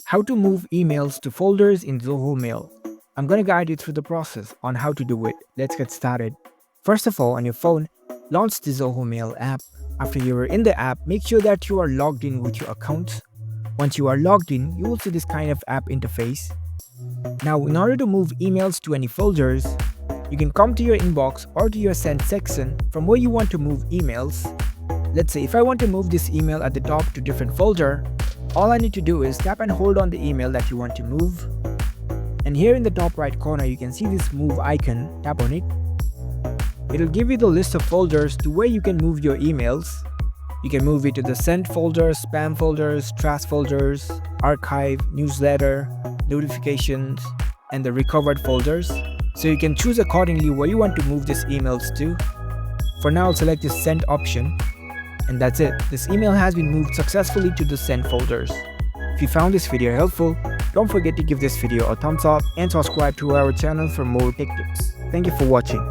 How to move emails to folders in Zoho Mail. I'm going to guide you through the process on how to do it. Let's get started. First of all, on your phone, launch the Zoho Mail app. After you are in the app, make sure that you are logged in with your account. Once you are logged in, you will see this kind of app interface. Now, in order to move emails to any folders, you can come to your inbox or to your sent section from where you want to move emails. Let's say if I want to move this email at the top to different folder, all I need to do is tap and hold on the email that you want to move. And here in the top right corner, you can see this move icon. Tap on it. It'll give you the list of folders to where you can move your emails. You can move it to the sent folders, spam folders, trash folders, archive, newsletter, notifications, and the recovered folders. So you can choose accordingly where you want to move these emails to. For now, I'll select the sent option. And that's it. This email has been moved successfully to the sent folders. If you found this video helpful, don't forget to give this video a thumbs up and subscribe to our channel for more tech tips. Thank you for watching.